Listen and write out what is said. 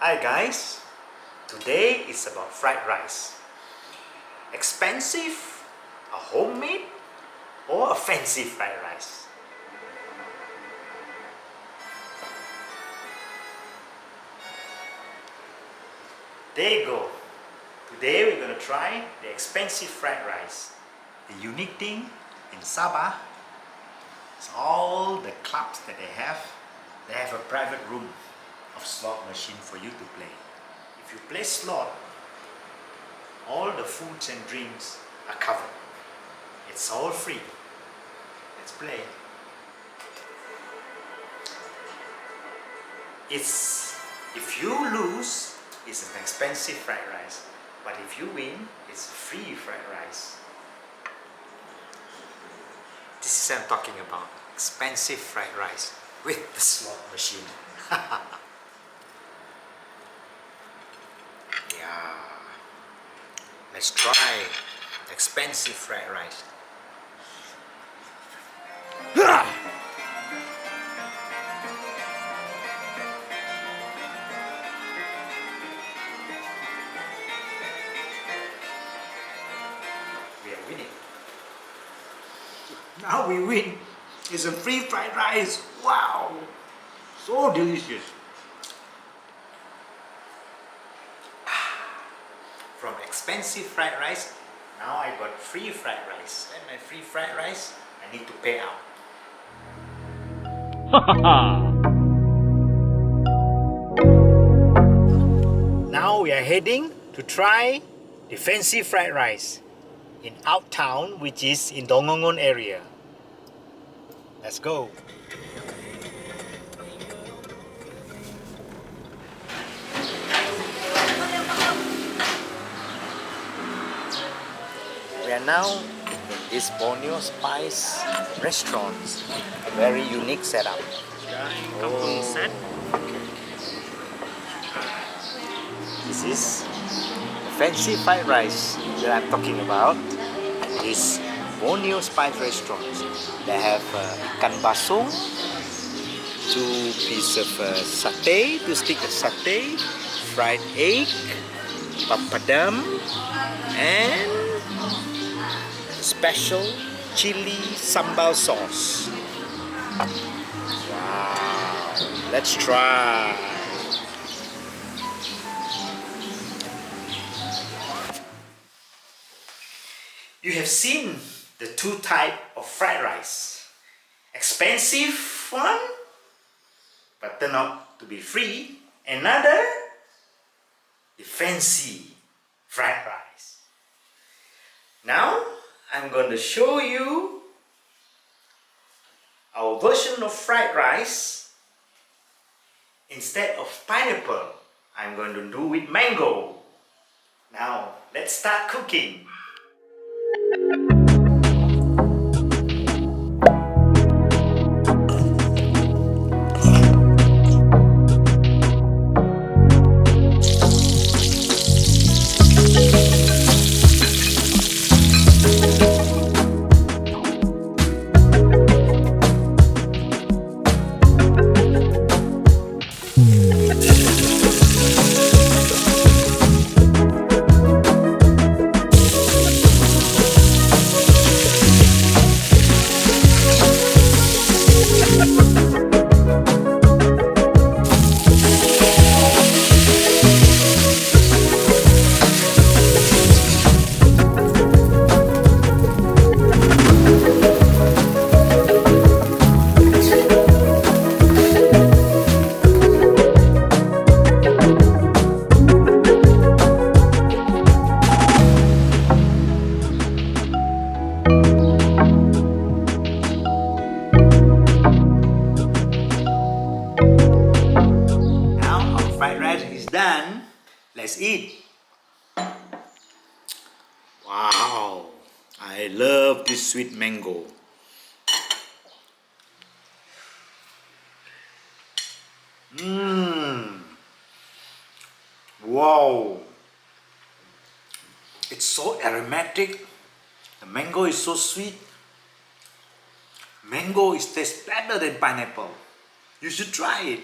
Hi guys, today is about fried rice. Expensive, a homemade, or a fancy fried rice? There you go. Today we're going to try the expensive fried rice. The unique thing in Sabah is all the clubs that they have a private room of slot machine for you to play. If you play slot, all the foods and drinks are covered. It's all free. Let's play. If you lose, it's an expensive fried rice. But if you win, it's free fried rice. This is what I'm talking about. Expensive fried rice with the slot machine. Yeah. Let's try expensive fried rice. We are winning. Now we win. It's a free fried rice. Wow! So delicious. From expensive fried rice, now I got free fried rice. And my free fried rice, I need to pay out. Now we are heading to try the fancy fried rice in Out Town, which is in Dongongon area. Let's go. We are now in this Borneo Spice restaurant. Very unique setup. Set. This is the fancy fried rice that I'm talking about. This Borneo Spice restaurant. They have ikan basong, 2 pieces of satay, 2 sticks of satay, fried egg, papadam, and special chili sambal sauce. Wow, let's try. You have seen the 2 types of fried rice. Expensive one, but turn out to be free. Another, the fancy fried rice. Now, I'm going to show you our version of fried rice. Instead of pineapple, I'm going to do with mango. Now, let's start cooking. Done. Let's eat. Wow, I love this sweet mango. Wow, it's so aromatic. The mango is so sweet. Mango is tastes better than pineapple. You should try it.